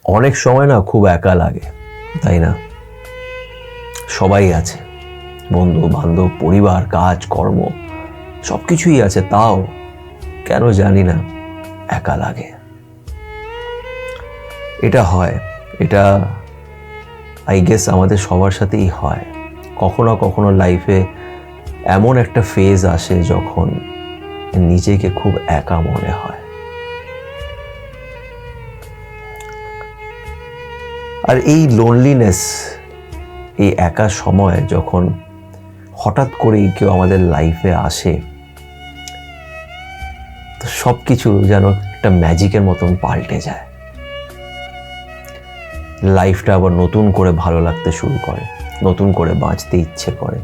অনেক সময় না খুব একা লাগে, তাই না? সবাই আছে, বন্ধু বান্ধব, পরিবার, কাজ কর্ম সব কিছুই আছে, তাও কেন জানি না একা লাগে। এটা হয়, এটা আই গেস আমাদের সবার সাথেই হয়। কখনো কখনো লাইফে এমন একটা ফেজ আসে যখন নিজেকে খুব একা মনে হয়। আর এই লোনলিনেস, এই একা সময় যখন হঠাৎ করেই কেউ আমাদের লাইফে আসে, তো সব কিছু যেন একটা ম্যাজিকের মতন পাল্টে যায়। লাইফটা আবার নতুন করে ভালো লাগতে শুরু করে, নতুন করে বাঁচতে ইচ্ছে করে,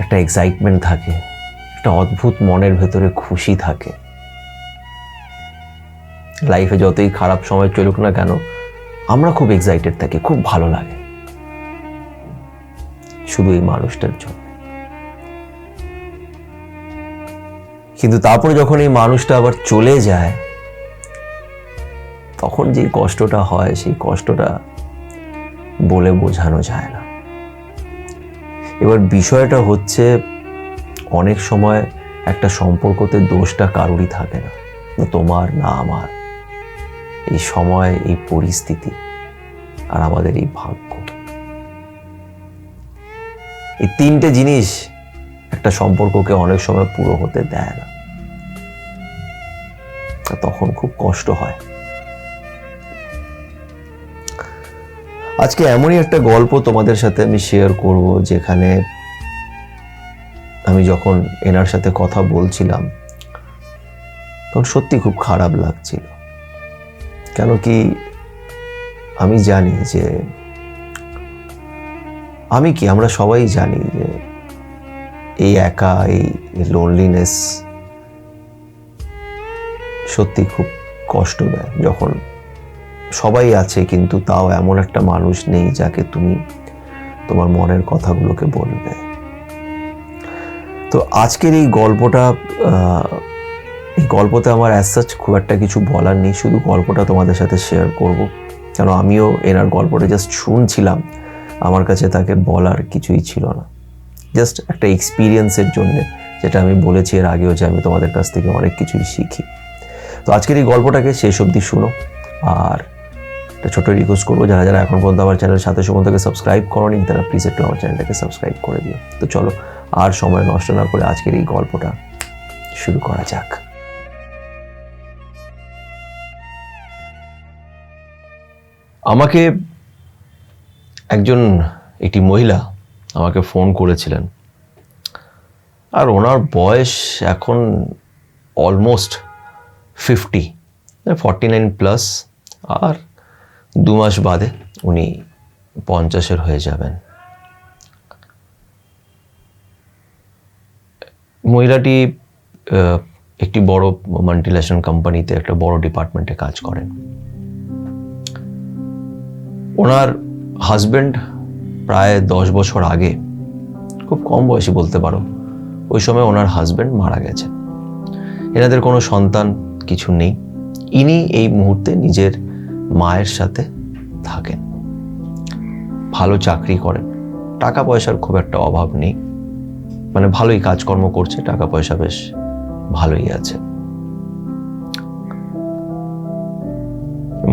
একটা এক্সাইটমেন্ট থাকে, একটা অদ্ভুত মনের ভেতরে খুশি থাকে। লাইফে যতই খারাপ সময় চলুক না কেন, আমরা খুব এক্সাইটেড থাকি, খুব ভালো লাগে শুধু এই মানুষটার জন্য। কিন্তু তারপরে যখন এই মানুষটা আবার চলে যায়, তখন যে কষ্টটা হয়, সেই কষ্টটা বলে বোঝানো যায় না। এবার বিষয়টা হচ্ছে, অনেক সময় একটা সম্পর্কতে দোষটা কারোরই থাকে না, তোমার না আমার। এই সময়, এই পরিস্থিতি আর আমাদের এই ভাগ্য, এই তিনটে জিনিস একটা সম্পর্ককে অনেক সময় পুরো হতে দেয় না। তখন খুব কষ্ট হয়। আজকে এমনই একটা গল্প তোমাদের সাথে আমি শেয়ার করব, যেখানে আমি যখন এনার সাথে কথা বলছিলাম তখন সত্যি খুব খারাপ লাগছিল। কেন কি, আমি জানি যে আমরা সবাই জানি যে এই একা, এই লোনলিনেস সত্যি খুব কষ্ট দেয়। যখন সবাই আছে কিন্তু তাও এমন একটা মানুষ নেই যাকে তুমি তোমার মনের কথাগুলোকে বলবে। তো আজকের এই গল্পতে আমার অ্যাজ সাচ খুব একটা কিছু বলার নেই, শুধু গল্পটা তোমাদের সাথে শেয়ার করব। কেন আমিও এনার গল্পটা জাস্ট শুনছিলাম, আমার কাছে তাকে বলার কিছুই ছিল না। জাস্ট একটা এক্সপিরিয়েন্সের জন্য, যেটা আমি বলেছি এর আগেও, যে আমি তোমাদের কাছ থেকে অনেক কিছুই শিখি। তো আজকের এই গল্পটাকে শেষ অবধি শুনো। আর একটা ছোট রিকোয়েস্ট করবো, যারা যারা এখন পর্যন্ত আমার চ্যানেলের সাথে সম্বন্ধকে সাবস্ক্রাইব করোনি, তারা প্লিজ একটু আমার চ্যানেলটাকে সাবস্ক্রাইব করে দিও। তো চলো, আর সময় নষ্ট না করে আজকের এই গল্পটা শুরু করা যাক। আমাকে একটি মহিলা আমাকে ফোন করেছিলেন, আর ওনার বয়স এখন অলমোস্ট 49 প্লাস, আর 2 মাস বাদে উনি 50-এর হয়ে যাবেন। মহিলাটি একটি বড় মাল্টিন্যাশনাল কোম্পানিতে একটা বড় ডিপার্টমেন্টে কাজ করেন। ওনার হাজব্যান্ড প্রায় 10 বছর আগে, খুব কম বয়সী বলতে পারো, ওই সময় ওনার হাজব্যান্ড মারা গেছেন। এনাদের কোনো সন্তান কিছু নেই। ইনি এই মুহূর্তে নিজের মায়ের সাথে থাকেন, ভালো চাকরি করেন, টাকা পয়সার খুব একটা অভাব নেই, মানে ভালোই কাজকর্ম করছে, টাকা পয়সা বেশ ভালোই আছে।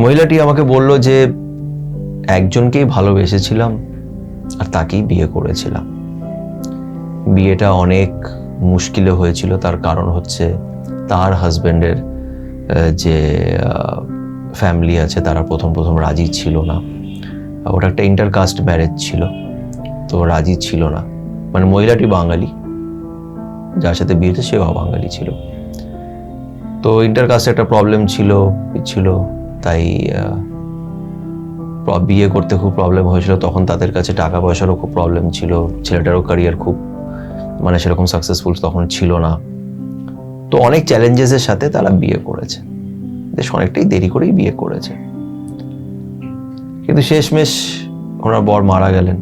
মহিলাটি আমাকে বলল যে একজনকেই ভালোবেসেছিলাম আর তাকেই বিয়ে করেছিলাম। বিয়েটা অনেক মুশকিলে হয়েছিল, তার কারণ হচ্ছে তার হাজব্যান্ডের যে ফ্যামিলি আছে তারা প্রথম রাজি ছিল না। ওটা একটা ইন্টারকাস্ট ম্যারেজ ছিল, তো রাজি ছিল না। মানে মহিলাটি বাঙালি, যার সাথে বিয়ে হয়েছে সেও বাঙালি ছিল। তো ইন্টারকাস্টে একটা প্রবলেম ছিল, তাই বিয়ে করতে খুব প্রবলেম হয়েছিল। তখন তাদের কাছে টাকা পয়সারও খুব প্রবলেম ছিল, ছেলেটারও ক্যারিয়ার খুব মানে সেরকম সাকসেসফুল তখন ছিল না। তো অনেক চ্যালেঞ্জেসের সাথে তারা বিয়ে করেছে, বেশ অনেকটাই দেরি করেই বিয়ে করেছে। কিন্তু শেষমেশ ওনার বর মারা গেলেন।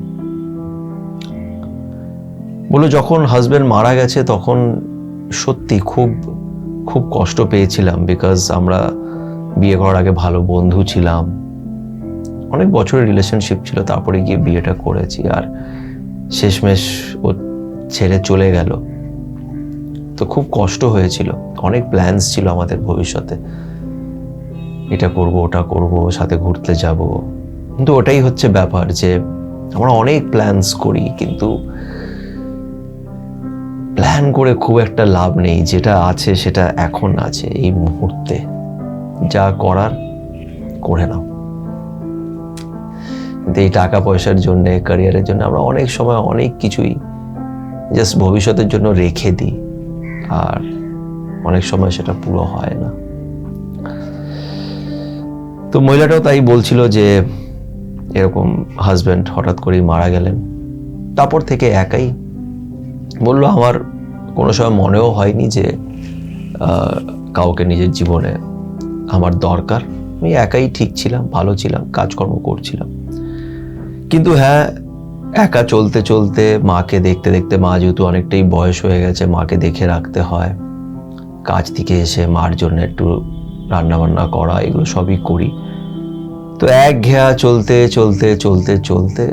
বলো, যখন হাজব্যান্ড মারা গেছে তখন সত্যি খুব খুব কষ্ট পেয়েছিলাম, বিকজ আমরা বিয়ে করার আগে ভালো বন্ধু ছিলাম, অনেক বছরের রিলেশনশিপ ছিল, তারপরে গিয়ে বিয়েটা করেছি। আর শেষমেশ ও ছেড়ে চলে গেল, তো খুব কষ্ট হয়েছিল। অনেক প্ল্যানস ছিল আমাদের ভবিষ্যতে, এটা করব ওটা করব, সাথে ঘুরতে যাব। কিন্তু ওটাই হচ্ছে ব্যাপার যে আমরা অনেক প্ল্যানস করি, কিন্তু প্ল্যান করে খুব একটা লাভ নেই। যেটা আছে সেটা এখন আছে, এই মুহূর্তে যা করার করে নাও। কিন্তু এই টাকা পয়সার জন্য, ক্যারিয়ারের জন্য আমরা অনেক সময় অনেক কিছুই জাস্ট ভবিষ্যতের জন্য রেখে দিই, আর অনেক সময় সেটা পুরো হয় না। তো মহিলাটাও তাই বলছিল যে এরকম হাজব্যান্ড হঠাৎ করেই মারা গেলেন, তারপর থেকে একাই। বললো আমার কোনো সময় মনেও হয়নি যে কাউকে নিজের জীবনে আমার দরকার। আমি একাই ঠিক ছিলাম, ভালো ছিলাম, কাজকর্ম করছিলাম। কিন্তু হ্যাঁ, একা চলতে চলতে মাকে দেখতে দেখতে, মা যেহেতু অনেকটাই বয়স হয়ে গেছে, মাকে দেখে রাখতে হয়। কাজ থেকে এসে মার জন্য একটু রান্নাবান্না করা, এগুলো সবই করি। তো একঘেয়া চলতে চলতে চলতে চলতে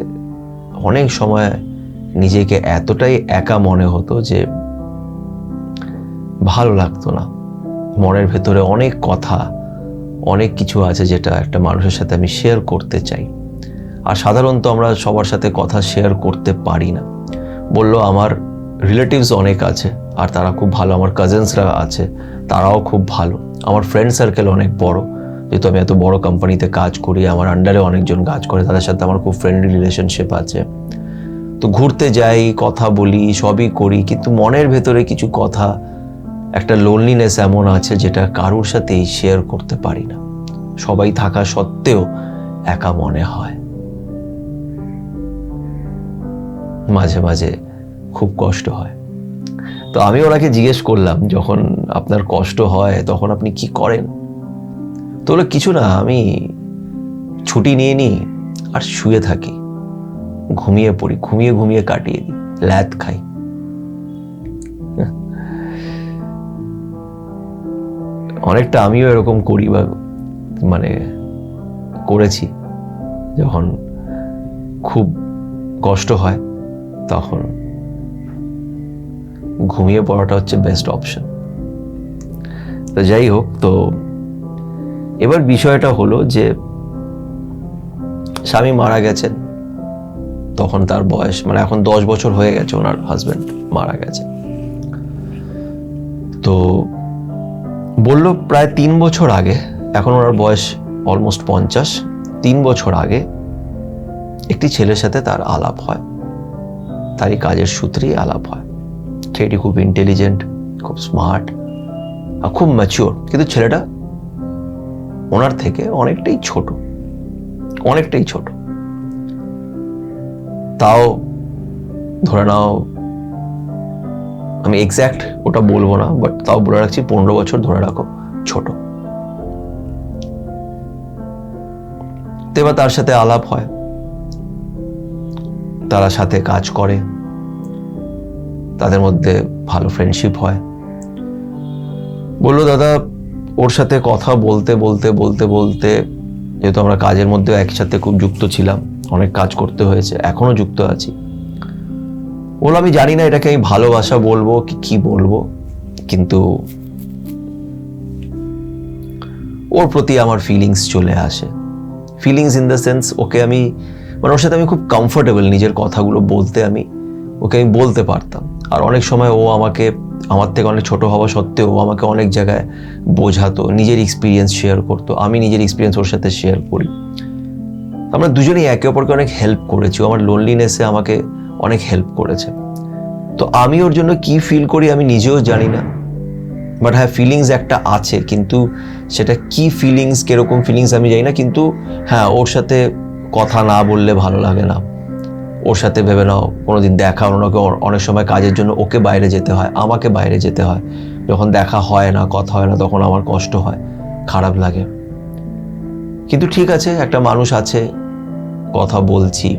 অনেক সময় নিজেকে এতটাই একা মনে হতো যে ভালো লাগতো না। মনের ভেতরে অনেক কথা, অনেক কিছু আছে যেটা একটা মানুষের সাথে আমি শেয়ার করতে চাই, আর সাধারণত আমরা সবার সাথে কথা শেয়ার করতে পারি না। বললো আমার রিলেটিভস অনেক আছে, আর তারা খুব ভালো, আমার কাজিনসরা আছে, তারাও খুব ভালো, আমার ফ্রেন্ড সার্কেল অনেক বড়, যেহেতু আমি এত বড় কোম্পানিতে কাজ করি, আমার আন্ডারে অনেকজন কাজ করে, তাদের সাথে আমার খুব ফ্রেন্ডলি রিলেশনশিপ আছে। তো ঘুরতে যাই, কথা বলি, সবই করি, কিন্তু মনের ভেতরে কিছু কথা, একটা লোনলিনেস এমন আছে যেটা কারোর সাথেই শেয়ার করতে পারি না। সবাই থাকা সত্ত্বেও একা মনে হয়। মাঝে মাঝে খুব কষ্ট হয়। তো আমি ওনাকে জিজ্ঞেস করলাম, যখন আপনার কষ্ট হয় তখন আপনি কি করেন? তো বললো কিছু না, আমি ছুটি নিয়ে নিই আর শুয়ে থাকি, ঘুমিয়ে পড়ি, ঘুমিয়ে ঘুমিয়ে কাটিয়ে দিই, ল্যাদ খাই। অনেকটা আমিও এরকম করি, বা মানে করেছি। যখন খুব কষ্ট হয় তখন ঘুমিয়ে পড়াটা হচ্ছে বেস্ট অপশন। তো যাই হোক, তো এবার বিষয়টা হলো যে স্বামী মারা গেছেন, তখন তার বয়স মানে এখন 10 বছর হয়ে গেছে ওনার হাজবেন্ড মারা গেছে। তো বললো প্রায় 3 বছর আগে, এখন ওনার বয়স অলমোস্ট 50, 3 বছর আগে একটি ছেলের সাথে তার আলাপ হয়, তারই কাজের সূত্রেই আলাপ হয়। ছেলেটি খুব ইন্টেলিজেন্ট, খুব স্মার্ট আর খুব ম্যাচিওর, কিন্তু ছেলেটা ওনার থেকে অনেকটাই ছোট, অনেকটাই ছোট। তাও ধরে নাও, আমি এক্স্যাক্ট ওটা বলবো না, বাট তাও বলে রাখছি 15 বছর ধরে রাখো ছোট। তো এবার তার সাথে আলাপ হয়, তারা সাথে কাজ করে, তাদের মধ্যে ভালো ফ্রেন্ডশিপ হয়। বললো দাদা ওর সাথে কথা বলতে বলতে বলতে বলতে, যেহেতু আমরা কাজের মধ্যে একসাথে খুব যুক্ত ছিলাম, অনেক কাজ করতে হয়েছে, এখনো যুক্ত আছি। বললো আমি জানি না এটাকে আমি ভালোবাসা বলবো কি বলবো, কিন্তু ওর প্রতি আমার ফিলিংস চলে আসে। ফিলিংস ইন দ্য সেন্স, ওকে আমি মানে ওর সাথে আমি খুব কমফোর্টেবল, নিজের কথাগুলো বলতে ওকে আমি বলতে পারতাম। আর অনেক সময় ও আমাকে, আমার থেকে অনেক ছোট হওয়া সত্ত্বেও ও আমাকে অনেক জায়গায় বোঝাতো, নিজের এক্সপিরিয়েন্স শেয়ার করতো, আমি নিজের এক্সপিরিয়েন্স ওর সাথে শেয়ার করি। আমরা দুজনেই একে অপরকে অনেক হেল্প করেছি, আমার লোনলিনেসে আমাকে অনেক হেল্প করেছে। তো আমি ওর জন্য কি ফিল করি আমি নিজেও জানি না, বাট হ্যাঁ ফিলিংস একটা আছে, কিন্তু সেটা কি ফিলিংস, কিরকম ফিলিংস আমি জানি না। কিন্তু হ্যাঁ, ওর সাথে কথা না বললে ভালো লাগে না। ওর সাথে ভেবে নাও কোনোদিন দেখা হলো না, অনেক সময় কাজের জন্য ওকে বাইরে যেতে হয়, আমাকে বাইরে যেতে হয়, যখন দেখা হয় না, কথা হয় না, তখন আমার কষ্ট হয়, খারাপ লাগে। কিন্তু ঠিক আছে, একটা মানুষ আছে, কথা বলছি,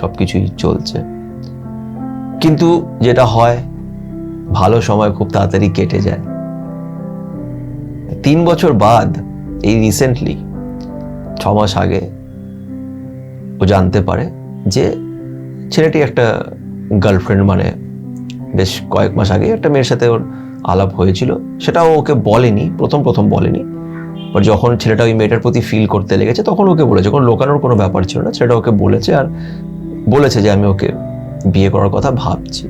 সবকিছুই চলছে। কিন্তু যেটা হয়, ভালো সময় খুব তাড়াতাড়ি কেটে যায়। 3 বছর বাদ এই রিসেন্টলি 6 মাস আগে ও জানতে পারে যে ছেলেটি একটা গার্লফ্রেন্ড, মানে বেশ কয়েক মাস আগে একটা মেয়ের সাথে ওর আলাপ হয়েছিল। সেটাও ওকে বলেনি, প্রথম বলেনি, বাট যখন ছেলেটা ওই মেয়েটার প্রতি ফিল করতে লেগেছে তখন ওকে বলেছে। কোনো লোকানোর কোনো ব্যাপার ছিল না, ছেলেটা ওকে বলেছে, আর বলেছে যে আমি ওকে বিয়ে করার কথা ভাবছি।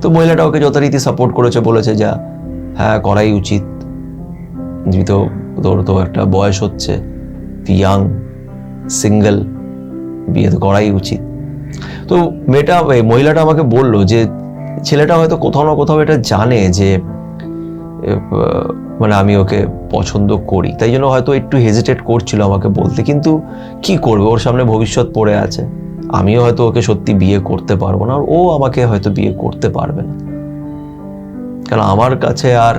তো মহিলাটা ওকে যথারীতি সাপোর্ট করেছে, বলেছে যা হ্যাঁ করাই উচিত, যেহেতু তোর তো একটা বয়স হচ্ছে, ইয়াং, সিঙ্গেল, বিয়ে তো করাই উচিত। তো মহিলাটা আমাকে বললো যে ছেলেটা হয়তো কোথাও না কোথাও এটা জানে যে মানে আমি ওকে পছন্দ করি, তাই জন্য হয়তো একটু হেজিটেট করছিল আমাকে বলতে। কিন্তু কি করবে, ওর সামনে ভবিষ্যৎ পড়ে আছে। আমিও হয়তো ওকে সত্যি বিয়ে করতে পারবো না, আর ও আমাকে হয়তো বিয়ে করতে পারবে না, কারণ আমার কাছে আর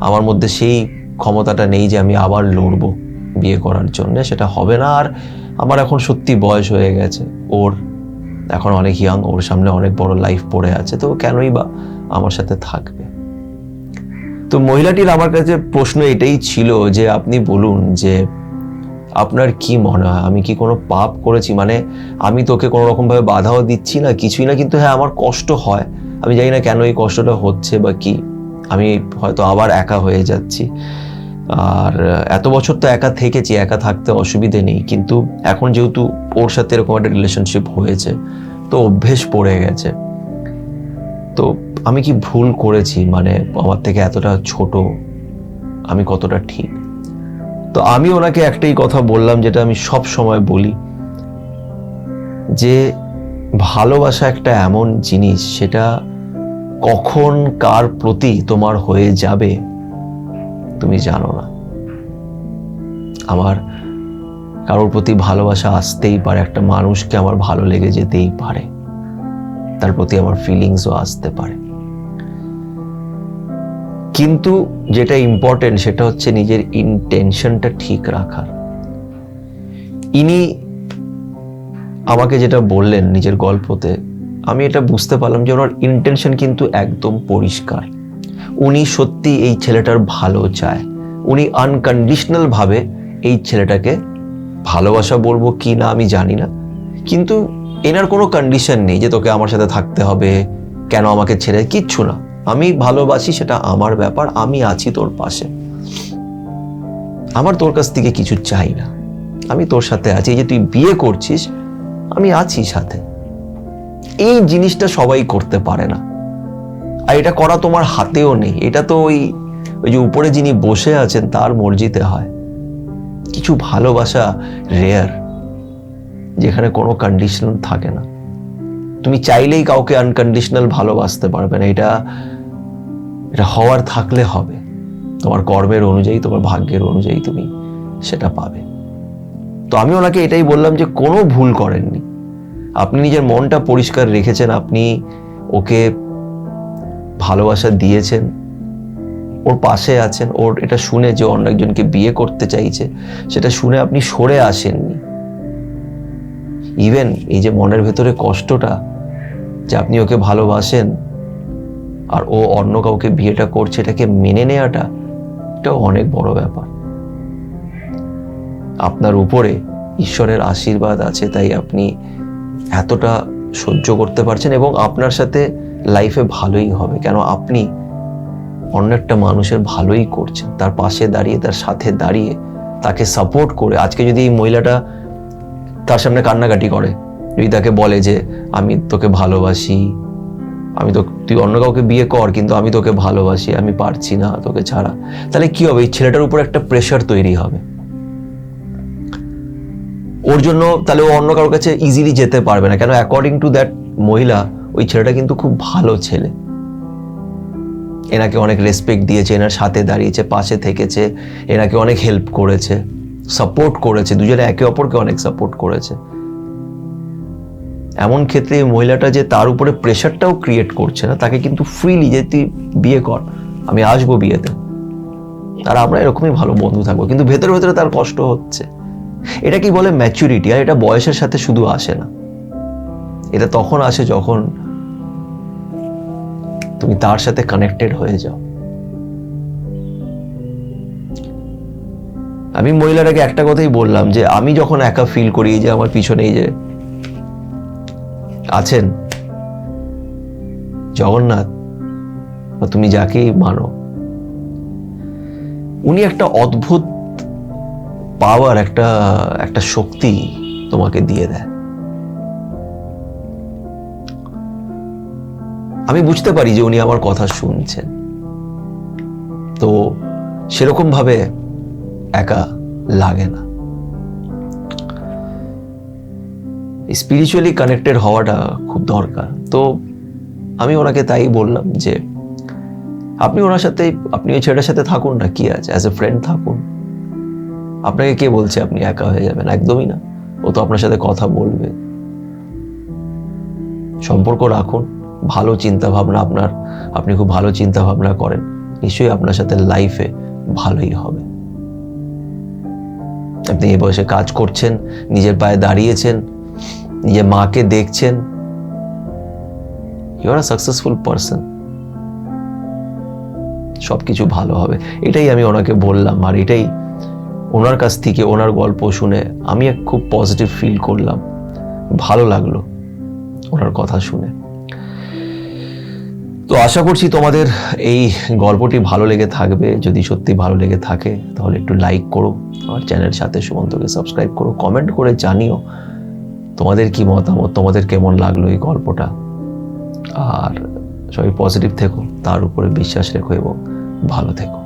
আমার মধ্যে সেই ক্ষমতাটা নেই যে আমি আবার লড়বো বিয়ে করার জন্য। সেটা হবে না। আর আমার এখন সত্যি বয়স হয়ে গেছে, ওর এখন অনেক ইয়াং, ওর সামনে অনেক বড় লাইফ পড়ে আছে, তো কেনই বা আমার সাথে থাকবে। তো মহিলাটির আমার কাছে প্রশ্ন এটাই ছিল যে আপনি বলুন যে আপনার কি মনে হয়, আমি কি কোনো পাপ করেছি? মানে আমি তোকে কোনো রকম ভাবে বাধাও দিচ্ছি না, কিছুই না, কিন্তু হ্যাঁ আমার কষ্ট হয়, আমি জানি না কেন এই কষ্টটা হচ্ছে বা কি, আমি হয়তো আবার একা হয়ে যাচ্ছি। আর এত বছর তো একা থেকেছি, একা থাকতে অসুবিধে নেই, কিন্তু এখন যেহেতু ওর সাথে এরকম একটা রিলেশনশিপ হয়েছে তো অভ্যেস পড়ে গেছে। তো আমি কি ভুল করেছি, মানে আমার থেকে এতটা ছোট, আমি কতটা ঠিক? তো আমি ওনাকে একটাই কথা বললাম, যেটা আমি সব সময় বলি, যে ভালোবাসা একটা এমন জিনিস, সেটা কখন কার প্রতি তোমার হয়ে যাবে তুমি জানো না। আমার কারোর প্রতি ভালোবাসা আসতেই পারে, একটা মানুষকে আমার ভালো লেগে যেতেই পারে, তার প্রতি আমার ফিলিংসও আসতে পারে, কিন্তু যেটা ইম্পর্টেন্ট সেটা হচ্ছে নিজের ইন্টেনশনটা ঠিক রাখার। ইনি আমাকে যেটা বললেন নিজের গল্পতে, আমি এটা বুঝতে পারলাম যে ওনার ইন্টেনশন কিন্তু একদম পরিষ্কার। উনি সত্যি এই ছেলেটার ভালো চায়, উনি আনকন্ডিশনাল ভাবে এই ছেলেটাকে ভালোবাসা বলবো কি না আমি জানি না, কিন্তু এনার কোনো কন্ডিশন নেই যে তোকে আমার সাথে থাকতে হবে, কেন আমাকে ছেড়ে, কিচ্ছু না। আমি ভালোবাসি, সেটা আমার ব্যাপার, আমি আছি তোর পাশে, আমার তোর কাছ থেকে কিছু চাই না, আমি তোর সাথে আছি, এই যে তুই বিয়ে করছিস আমি আছি সাথে। এই জিনিসটা সবাই করতে পারে না, আর এটা করা তোমার হাতেও নেই, এটা তো ওই যে উপরে যিনি বসে আছেন তার মর্জিতে হয়। কিছু ভালোবাসা রেয়ার, যেখানে কোনো কন্ডিশন থাকে না। তুমি চাইলেই কাউকে আনকন্ডিশনাল ভালোবাসতে পারবে না, এটা হওয়ার থাকলে হবে, তোমার কর্মের অনুযায়ী, তোমার ভাগ্যের অনুযায়ী তুমি সেটা পাবে। তো আমি ওনাকে এটাই বললাম যে কোনো ভুল করেননি, আপনি নিজের মনটা পরিষ্কার রেখেছেন, আপনি ওকে ভালোবাসা দিয়েছেন, ওর পাশে আছেন, ওর এটা শুনে যে অন্য একজনকে বিয়ে করতে চাইছে সেটা শুনে আপনি সরে আসেননি। ইভেন এই যে মনের ভেতরে কষ্টটা যে আপনি ওকে ভালোবাসেন আর ও অন্য কাউকে বিয়েটা করছে, এটাকে মেনে নেওয়াটা, এটাও অনেক বড় ব্যাপার। আপনার উপরে ঈশ্বরের আশীর্বাদ আছে, তাই আপনি এতটা সহ্য করতে পারছেন, এবং আপনার সাথে লাইফে ভালোই হবে, কেন আপনি অন্য একটা মানুষের ভালোই করছেন, তার পাশে দাঁড়িয়ে, তার সাথে দাঁড়িয়ে, তাকে সাপোর্ট করে। আজকে যদি এই মহিলাটা তার সামনে কান্নাকাটি করে, যদি তাকে বলে যে আমি তোকে ভালোবাসি, তুই অন্য কাউকে বিয়ে কর, কিন্তু আমি তোকে ভালোবাসি, আমি পারছি না তোকে ছাড়া, তাহলে কি হবে? এই ছেলেটার উপর একটা প্রেশার তৈরি হবে ওর জন্য, তাহলে ও অন্য কারোর কাছে ইজিলি যেতে পারবে না। কেন? অ্যাকর্ডিং টু দ্যাট মহিলা, ওই ছেলেটা কিন্তু খুব ভালো ছেলে, এনাকে অনেক রেসপেক্ট দিয়েছে, এনার সাথে দাঁড়িয়েছে, পাশে থেকেছে, এনাকে অনেক হেল্প করেছে, সাপোর্ট করেছে, দুজনে একে অপরকে অনেক সাপোর্ট করেছে। এমন ক্ষেত্রে এই মহিলাটা যে তার উপরে প্রেশারটাও ক্রিয়েট করছে না, তাকে কিন্তু ফ্রিলি যে তুই বিয়ে কর, আমি আসবো বিয়েতে, আর আমরা এরকমই ভালো বন্ধু থাকবো, কিন্তু ভেতরে ভেতরে তার কষ্ট হচ্ছে। এটা কি বলে ম্যাচুরিটি। আর এটা বয়সের সাথে শুধু আসে না, এটা তখন আসে যখন তুমি তার সাথে কানেক্টেড হয়ে যাও। আমি মহিলাটাকে একটা কথাই বললাম যে আমি যখন একা ফিল করি, যে আমার পিছনে এই যে আছেন জগন্নাথ, বা তুমি যাকেই মানো, উনি একটা অদ্ভুত পাওয়ার, একটা শক্তি তোমাকে দিয়ে দেয়। আমি বুঝতে পারি যে উনি আমার কথা শুনছেন, তো সেরকম ভাবে একা লাগে না। স্পিরিচুয়ালি কানেক্টেড হওয়াটা খুব দরকার। তো আমি ওনাকে তাই বললাম যে আপনি ওনার সাথে, আপনি ওই ছেলেটার সাথে থাকুন না, কি আছে, অ্যাজ এ ফ্রেন্ড থাকুন। আপনাকে কে বলছে আপনি একা হয়ে যাবেন? একদমই না। ও তো আপনার সাথে কথা বলবে, সম্পর্ক রাখুন। ভালো চিন্তা ভাবনা আপনার, আপনি খুব ভালো চিন্তা ভাবনা করেন, নিশ্চয়ই আপনার সাথে লাইফে ভালোই হবে। আপনি এই বয়সে কাজ করছেন, নিজের পায়ে দাঁড়িয়েছেন, নিজের মাকে দেখছেন, you are a successful person. সবকিছু ভালো হবে, এটাই আমি ওনাকে বললাম। আর এটাই ওনার কাছ থেকে, ওনার গল্প শুনে আমি খুব পজিটিভ ফিল করলাম, ভালো লাগলো ওনার কথা শুনে। তো আশা করছি তোমাদের এই গল্পটি ভালো লেগে থাকবে। যদি সত্যি ভালো লেগে থাকে তাহলে একটু লাইক করো, আমার চ্যানেল সাথে সুমন্তকে সাবস্ক্রাইব করো, কমেন্ট করে জানিও তোমাদের কি মতামত, তোমাদের কেমন লাগলো এই গল্পটা। আর সবাই পজিটিভ থেকো, তার উপরে বিশ্বাস রেখো এবং ভালো থেকো।